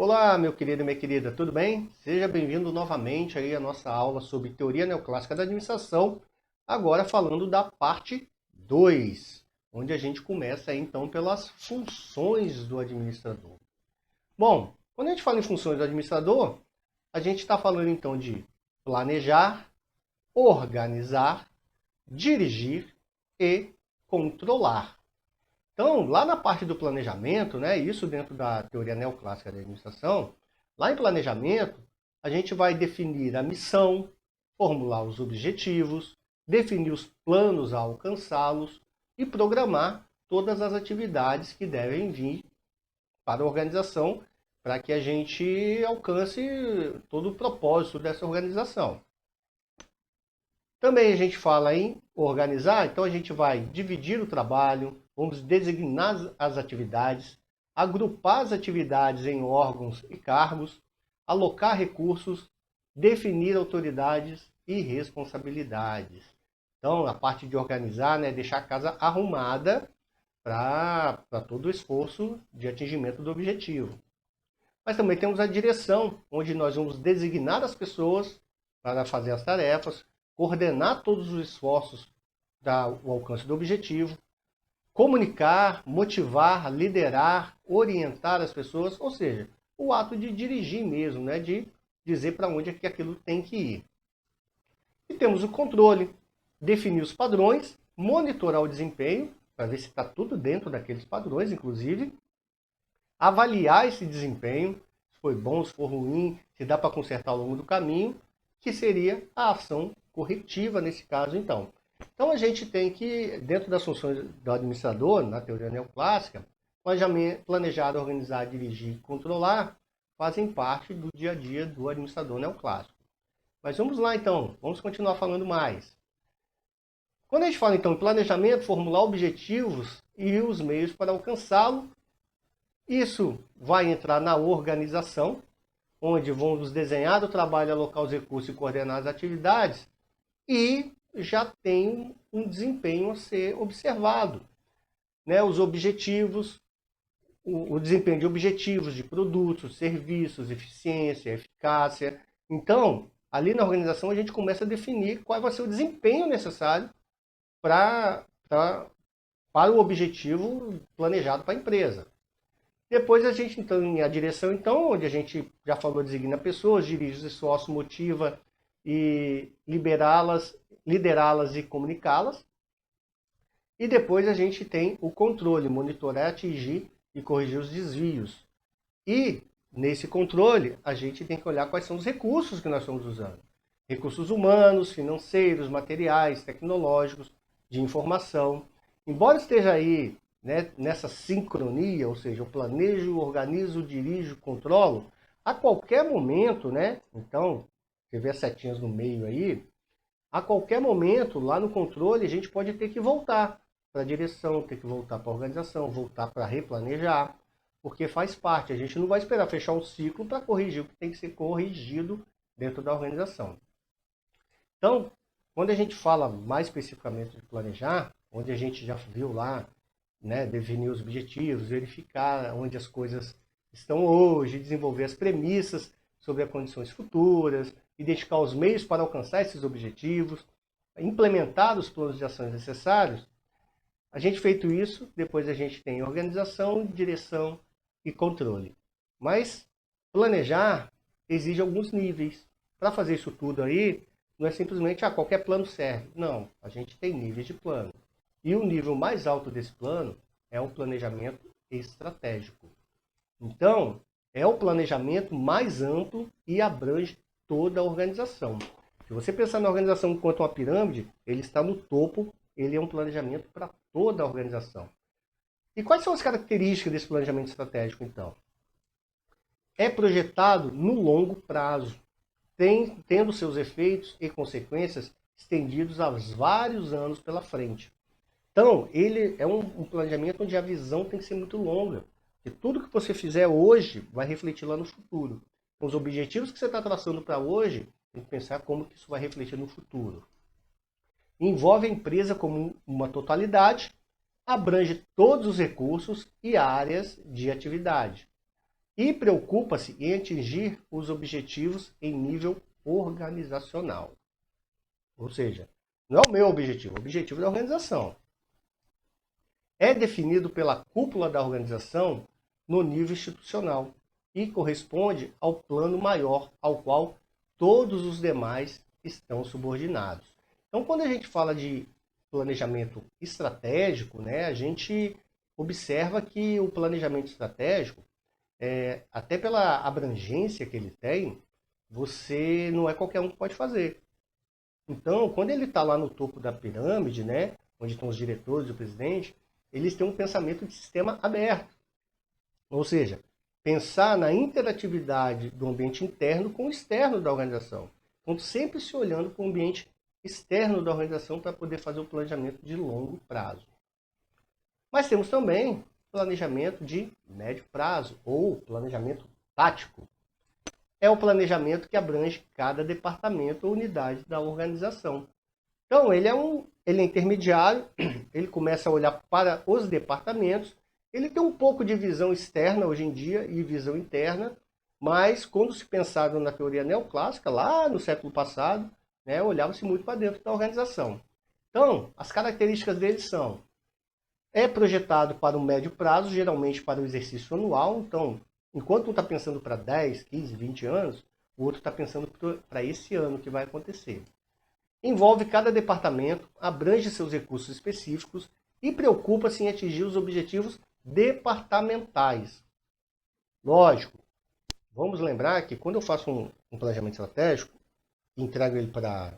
Olá, meu querido e minha querida, tudo bem? Seja bem-vindo novamente aí à nossa aula sobre teoria neoclássica da administração, agora falando da parte 2, onde a gente começa aí, então pelas funções do administrador. Bom, quando a gente fala em funções do administrador, a gente está falando então de planejar, organizar, dirigir e controlar. Então, lá na parte do planejamento, né, isso dentro da teoria neoclássica da administração, lá em planejamento, a gente vai definir a missão, formular os objetivos, definir os planos a alcançá-los e programar todas as atividades que devem vir para a organização para que a gente alcance todo o propósito dessa organização. Também a gente fala em organizar, então a gente vai dividir o trabalho, vamos designar as atividades, agrupar as atividades em órgãos e cargos, alocar recursos, definir autoridades e responsabilidades. Então, a parte de organizar, né, deixar a casa arrumada para todo o esforço de atingimento do objetivo. Mas também temos a direção, onde nós vamos designar as pessoas para fazer as tarefas, coordenar todos os esforços para o alcance do objetivo, comunicar, motivar, liderar, orientar as pessoas, ou seja, o ato de dirigir mesmo, né, de dizer para onde é que aquilo tem que ir. E temos o controle, definir os padrões, monitorar o desempenho, para ver se está tudo dentro daqueles padrões, inclusive, avaliar esse desempenho, se foi bom, se for ruim, se dá para consertar ao longo do caminho, que seria a ação corretiva nesse caso, então. Então a gente tem que, dentro das funções do administrador, na teoria neoclássica, planejar, organizar, dirigir e controlar fazem parte do dia a dia do administrador neoclássico. Mas vamos lá então, vamos continuar falando mais. Quando a gente fala então em planejamento, formular objetivos e os meios para alcançá-lo, isso vai entrar na organização, onde vamos desenhar o trabalho, alocar os recursos e coordenar as atividades, e já tem um desempenho a ser observado. Né? Os objetivos, o desempenho de objetivos, de produtos, serviços, eficiência, eficácia. Então, ali na organização, a gente começa a definir qual vai ser o desempenho necessário para o objetivo planejado para a empresa. Depois a gente tem a direção, então, onde a gente já falou, designa pessoas, dirige os esforços, motiva e liderá-las e comunicá-las. E depois a gente tem o controle, monitorar, atingir e corrigir os desvios. E nesse controle a gente tem que olhar quais são os recursos que nós estamos usando. Recursos humanos, financeiros, materiais, tecnológicos, de informação. Embora esteja aí, né, nessa sincronia, ou seja, eu planejo, organizo, dirijo, controlo, a qualquer momento, né? Então, você vê as setinhas no meio aí, a qualquer momento, lá no controle, a gente pode ter que voltar para a direção, ter que voltar para a organização, voltar para replanejar, porque faz parte. A gente não vai esperar fechar um ciclo para corrigir o que tem que ser corrigido dentro da organização. Então, quando a gente fala mais especificamente de planejar, onde a gente já viu lá, né, definir os objetivos, verificar onde as coisas estão hoje, desenvolver as premissas sobre as condições futuras, identificar os meios para alcançar esses objetivos, implementar os planos de ações necessários. A gente feito isso, depois a gente tem organização, direção e controle. Mas planejar exige alguns níveis. Para fazer isso tudo aí, não é simplesmente qualquer plano serve. Não, a gente tem níveis de plano. E o nível mais alto desse plano é o planejamento estratégico. Então, é o planejamento mais amplo e abrange toda a organização. Se você pensar na organização enquanto uma pirâmide, ele está no topo, ele é um planejamento para toda a organização. E quais são as características desse planejamento estratégico, então? É projetado no longo prazo, tendo seus efeitos e consequências estendidos a vários anos pela frente. Então, ele é um planejamento onde a visão tem que ser muito longa. Porque tudo que você fizer hoje vai refletir lá no futuro. Então, os objetivos que você está traçando para hoje, tem que pensar como que isso vai refletir no futuro. Envolve a empresa como uma totalidade, abrange todos os recursos e áreas de atividade. e preocupa-se em atingir os objetivos em nível organizacional. Ou seja, não é o meu objetivo, é o objetivo da organização. É definido pela cúpula da organização no nível institucional e corresponde ao plano maior ao qual todos os demais estão subordinados. Então, quando a gente fala de planejamento estratégico, né, a gente observa que o planejamento estratégico, até pela abrangência que ele tem, você não é qualquer um que pode fazer. Então, quando ele está lá no topo da pirâmide, né, onde estão os diretores e o presidente, eles têm um pensamento de sistema aberto. Ou seja, pensar na interatividade do ambiente interno com o externo da organização. Então, sempre se olhando para o ambiente externo da organização para poder fazer o planejamento de longo prazo. Mas temos também planejamento de médio prazo, ou planejamento tático. É o planejamento que abrange cada departamento ou unidade da organização. Então, ele é intermediário, ele começa a olhar para os departamentos, ele tem um pouco de visão externa hoje em dia e visão interna, mas quando se pensava na teoria neoclássica, lá no século passado, né, olhava-se muito para dentro da organização. Então, as características dele são: é projetado para o médio prazo, geralmente para o exercício anual. Então, enquanto um está pensando para 10, 15, 20 anos, o outro está pensando para esse ano que vai acontecer. Envolve cada departamento, abrange seus recursos específicos e preocupa-se em atingir os objetivos departamentais. Lógico, vamos lembrar que quando eu faço um planejamento estratégico e entrego ele para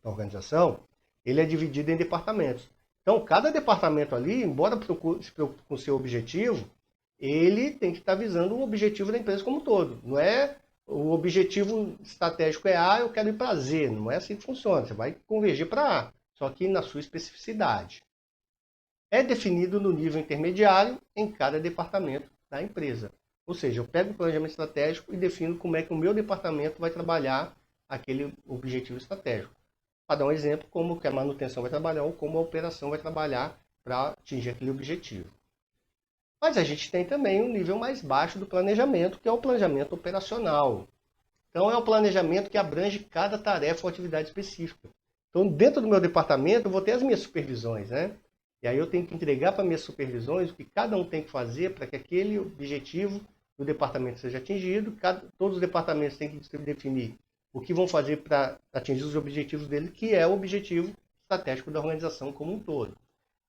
a organização, ele é dividido em departamentos. Então, cada departamento ali, embora se preocupe com o seu objetivo, ele tem que estar visando o objetivo da empresa como um todo. Não é o objetivo estratégico é A, eu quero ir para Z. Não é assim que funciona. Você vai convergir para A, só que na sua especificidade. É definido no nível intermediário em cada departamento da empresa. Ou seja, eu pego o planejamento estratégico e defino como é que o meu departamento vai trabalhar aquele objetivo estratégico. Para dar um exemplo, como que a manutenção vai trabalhar ou como a operação vai trabalhar para atingir aquele objetivo. Mas a gente tem também um nível mais baixo do planejamento, que é o planejamento operacional. Então, é o planejamento que abrange cada tarefa ou atividade específica. Então, dentro do meu departamento, eu vou ter as minhas supervisões, né? E aí eu tenho que entregar para minhas supervisões o que cada um tem que fazer para que aquele objetivo do departamento seja atingido. Todos os departamentos têm que definir o que vão fazer para atingir os objetivos dele, que é o objetivo estratégico da organização como um todo.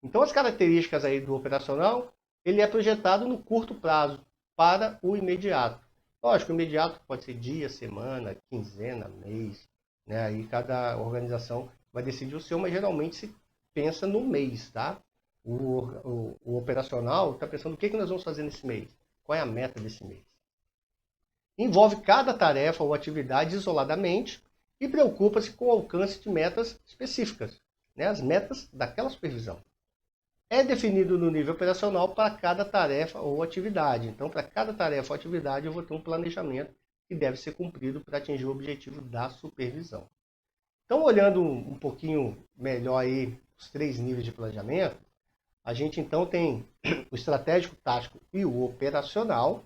Então, as características aí do operacional, ele é projetado no curto prazo para o imediato. Lógico, o imediato pode ser dia, semana, quinzena, mês, né? Aí cada organização vai decidir o seu, mas geralmente se pensa no mês, tá? O operacional está pensando o que nós vamos fazer nesse mês, qual é a meta desse mês. Envolve cada tarefa ou atividade isoladamente e preocupa-se com o alcance de metas específicas, né? As metas daquela supervisão. É definido no nível operacional para cada tarefa ou atividade. Então, para cada tarefa ou atividade, eu vou ter um planejamento que deve ser cumprido para atingir o objetivo da supervisão. Então, olhando um pouquinho melhor aí os 3 níveis de planejamento, a gente então tem o estratégico, tático e o operacional,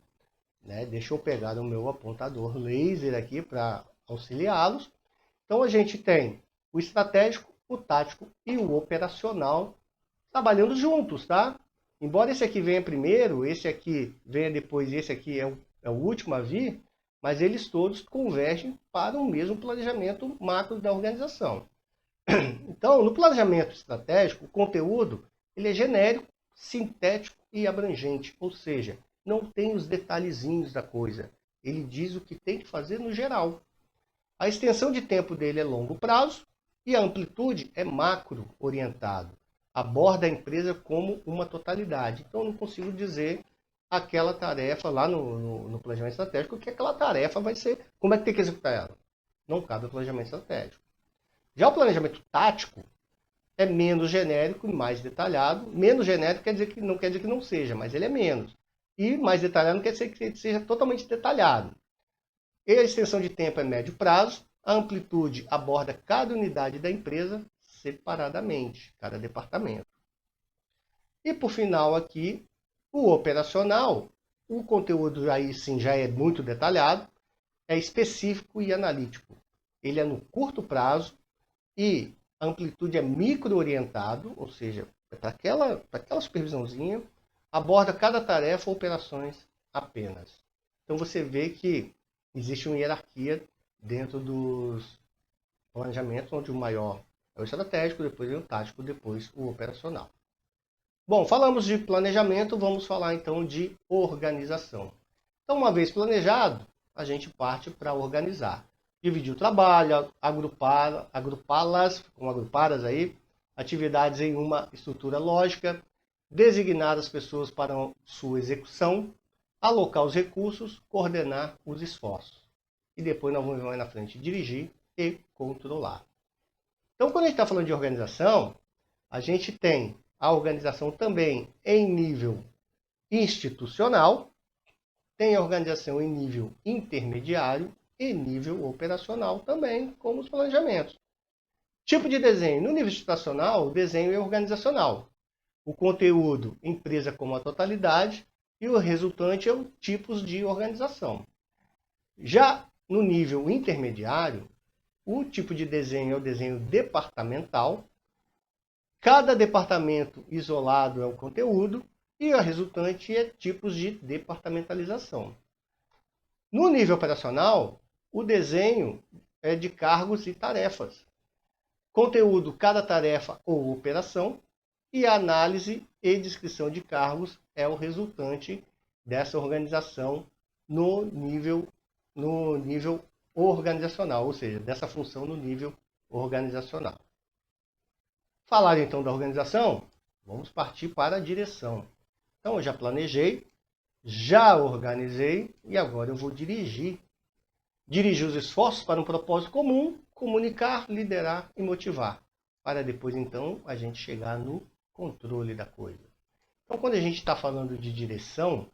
né? Deixa eu pegar o meu apontador laser aqui para auxiliá-los. Então, a gente tem o estratégico, o tático e o operacional trabalhando juntos, tá? Embora esse aqui venha primeiro, esse aqui venha depois e esse aqui é o último a vir, mas eles todos convergem para o mesmo planejamento macro da organização. Então, no planejamento estratégico, o conteúdo ele é genérico, sintético e abrangente, ou seja, não tem os detalhezinhos da coisa. Ele diz o que tem que fazer no geral. A extensão de tempo dele é longo prazo e a amplitude é macro orientado. Aborda a empresa como uma totalidade. Então, eu não consigo dizer aquela tarefa lá no planejamento estratégico, que aquela tarefa vai ser, como é que tem que executar ela? Não cabe ao planejamento estratégico. Já o planejamento tático é menos genérico e mais detalhado. Menos genérico não quer dizer que não seja, mas ele é menos. E mais detalhado não quer dizer que seja totalmente detalhado. E a extensão de tempo é médio prazo. A amplitude aborda cada unidade da empresa separadamente, cada departamento. E por final aqui, o operacional o conteúdo aí sim já é muito detalhado, é específico e analítico. Ele é no curto prazo e a amplitude é micro-orientado, ou seja, é para aquela supervisãozinha, aborda cada tarefa ou operações apenas. Então você vê que existe uma hierarquia dentro dos planejamentos, onde o maior é o estratégico, depois vem o tático, depois o operacional. Bom, falamos de planejamento, vamos falar então de organização. Então, uma vez planejado, a gente parte para organizar. Dividir o trabalho, agrupá-las, como agrupadas aí, atividades em uma estrutura lógica, designar as pessoas para sua execução, alocar os recursos, coordenar os esforços. E depois nós vamos mais na frente dirigir e controlar. Então, quando a gente está falando de organização, a gente tem a organização também em nível institucional, tem a organização em nível intermediário e nível operacional também, como os planejamentos. Tipo de desenho. No nível institucional, o desenho é organizacional. O conteúdo, empresa como a totalidade, e o resultante é o tipos de organização. Já no nível intermediário, o tipo de desenho é o desenho departamental. Cada departamento isolado é o conteúdo e a resultante é tipos de departamentalização. No nível operacional, o desenho é de cargos e tarefas. Conteúdo, cada tarefa ou operação, e a análise e descrição de cargos é o resultante dessa organização no nível organizacional, ou seja, dessa função no nível organizacional. Falar então da organização, vamos partir para a direção. Então eu já planejei, já organizei e agora eu vou dirigir. Dirigir os esforços para um propósito comum, comunicar, liderar e motivar. Para depois então a gente chegar no controle da coisa. Então quando a gente está falando de direção,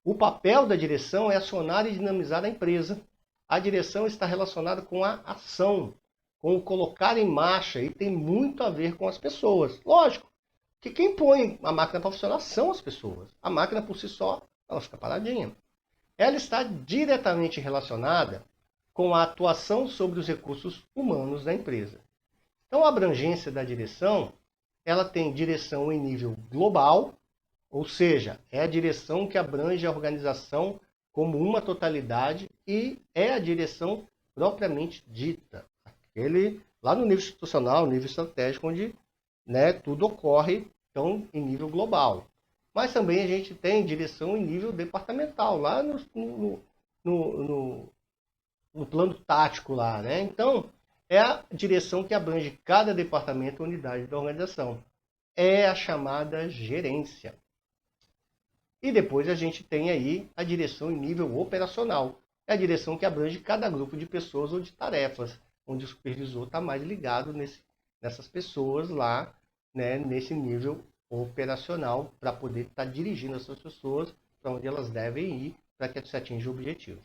o papel da direção é acionar e dinamizar a empresa. A direção está relacionada com a ação, com o colocar em marcha, e tem muito a ver com as pessoas. Lógico, que quem põe a máquina para funcionar são as pessoas. A máquina por si só, ela fica paradinha. Ela está diretamente relacionada com a atuação sobre os recursos humanos da empresa. Então, a abrangência da direção, ela tem direção em nível global, ou seja, é a direção que abrange a organização como uma totalidade e é a direção propriamente dita. Lá no nível institucional, no nível estratégico, onde tudo ocorre então, em nível global. Mas também a gente tem direção em nível departamental, lá no plano tático lá, né? Então, é a direção que abrange cada departamento ou unidade da organização. É a chamada gerência. E depois a gente tem aí a direção em nível operacional. É a direção que abrange cada grupo de pessoas ou de tarefas, onde o supervisor está mais ligado nessas pessoas lá, né, nesse nível operacional, para poder estar dirigindo essas pessoas para onde elas devem ir para que se atinja o objetivo.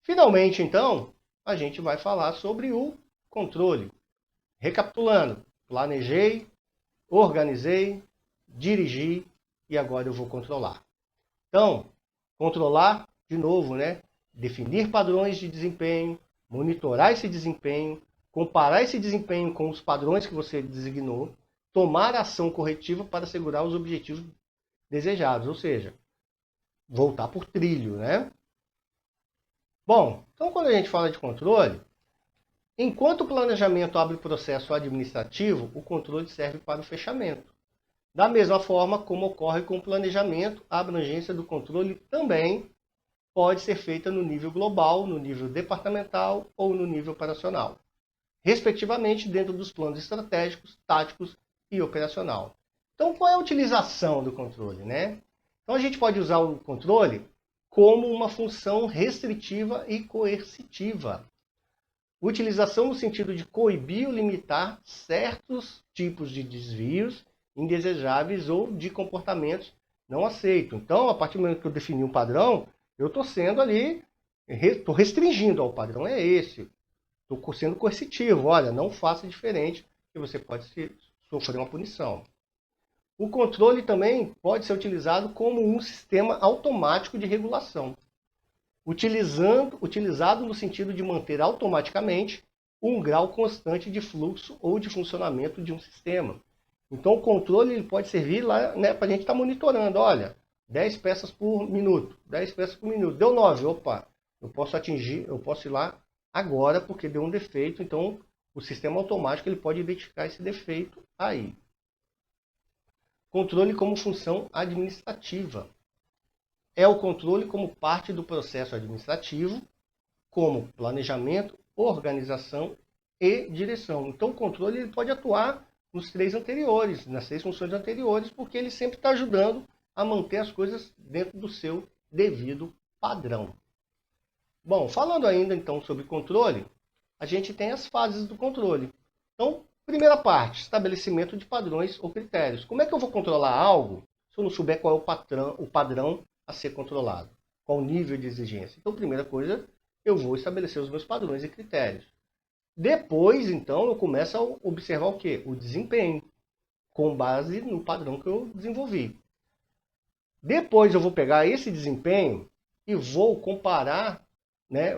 Finalmente, então, a gente vai falar sobre o controle. Recapitulando, planejei, organizei, dirigi e agora eu vou controlar. Então, controlar, de novo, né? Definir padrões de desempenho, monitorar esse desempenho, comparar esse desempenho com os padrões que você designou, tomar ação corretiva para assegurar os objetivos desejados, ou seja, voltar por trilho, né? Bom, então quando a gente fala de controle, enquanto o planejamento abre o processo administrativo, o controle serve para o fechamento. Da mesma forma como ocorre com o planejamento, a abrangência do controle também pode ser feita no nível global, no nível departamental ou no nível operacional, respectivamente dentro dos planos estratégicos, táticos e operacional. Então, qual é a utilização do controle, né? Então, a gente pode usar o controle como uma função restritiva e coercitiva. Utilização no sentido de coibir ou limitar certos tipos de desvios indesejáveis ou de comportamentos não aceitos. Então, a partir do momento que eu defini um padrão, eu estou sendo ali, estou restringindo, o padrão é esse. Estou sendo coercitivo, olha, não faça diferente, que você pode sofrer uma punição. O controle também pode ser utilizado como um sistema automático de regulação, utilizado no sentido de manter automaticamente um grau constante de fluxo ou de funcionamento de um sistema. Então o controle ele pode servir lá, né, para a gente estar monitorando, olha, 10 peças por minuto, 10 peças por minuto, deu 9, opa, eu posso ir lá agora porque deu um defeito, então o sistema automático ele pode identificar esse defeito aí. Controle como função administrativa. É o controle como parte do processo administrativo, como planejamento, organização e direção. Então o controle ele pode atuar nos três anteriores, nas três funções anteriores, porque ele sempre está ajudando a manter as coisas dentro do seu devido padrão. Bom, falando ainda então sobre controle, a gente tem as fases do controle. Então, primeira parte, estabelecimento de padrões ou critérios. Como é que eu vou controlar algo se eu não souber qual é o padrão a ser controlado? Qual o nível de exigência? Então, primeira coisa, eu vou estabelecer os meus padrões e critérios. Depois, então, eu começo a observar o quê? O desempenho, com base no padrão que eu desenvolvi. Depois eu vou pegar esse desempenho e vou comparar, né,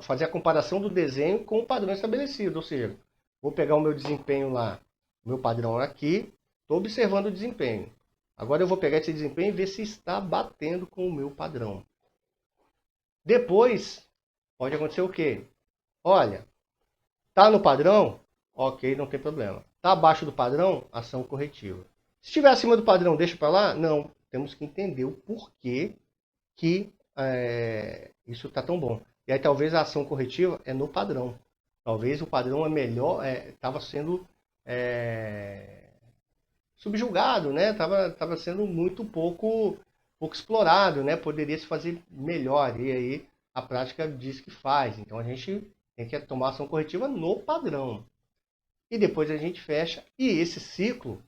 fazer a comparação do desenho com o padrão estabelecido. Ou seja, vou pegar o meu desempenho lá, o meu padrão aqui, estou observando o desempenho. Agora eu vou pegar esse desempenho e ver se está batendo com o meu padrão. Depois, pode acontecer o quê? Olha, está no padrão? Ok, não tem problema. Está abaixo do padrão? Ação corretiva. Se estiver acima do padrão, deixa para lá? Não. Temos que entender o porquê que isso está tão bom. E aí talvez a ação corretiva é no padrão. Talvez o padrão é melhor, estava sendo subjugado, né? Tava sendo muito pouco explorado, né? Poderia se fazer melhor. E aí a prática diz que faz. Então a gente tem que tomar ação corretiva no padrão. E depois a gente fecha. E esse ciclo,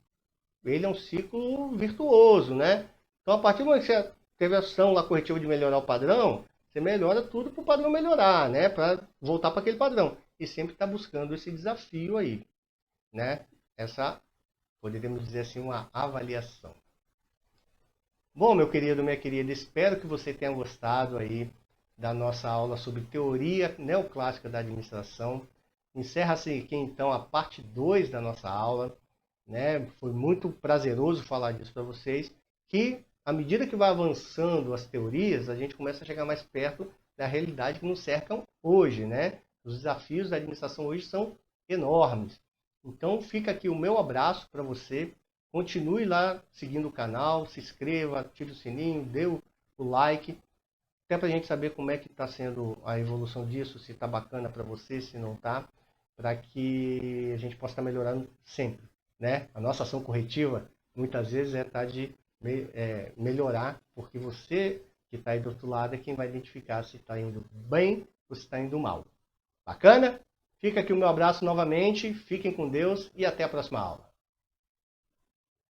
ele é um ciclo virtuoso, né? Então a partir do momento que você teve a ação lá corretiva de melhorar o padrão, você melhora tudo para o padrão melhorar, né? Para voltar para aquele padrão. E sempre está buscando esse desafio aí, né? Essa, poderíamos dizer assim, uma avaliação. Bom, meu querido, minha querida, espero que você tenha gostado aí da nossa aula sobre teoria neoclássica da administração. Encerra-se aqui então a parte 2 da nossa aula, né? Foi muito prazeroso falar disso para vocês, que à medida que vai avançando as teorias, a gente começa a chegar mais perto da realidade que nos cercam hoje, né? Os desafios da administração hoje são enormes. Então fica aqui o meu abraço para você. Continue lá seguindo o canal, se inscreva, ative o sininho, dê o like, até para a gente saber como é que está sendo a evolução disso, se está bacana para você, se não está, para que a gente possa estar melhorando sempre, né? A nossa ação corretiva muitas vezes de melhorar, porque você que está aí do outro lado é quem vai identificar se está indo bem ou se está indo mal. Bacana? Fica aqui o meu abraço novamente, fiquem com Deus e até a próxima aula.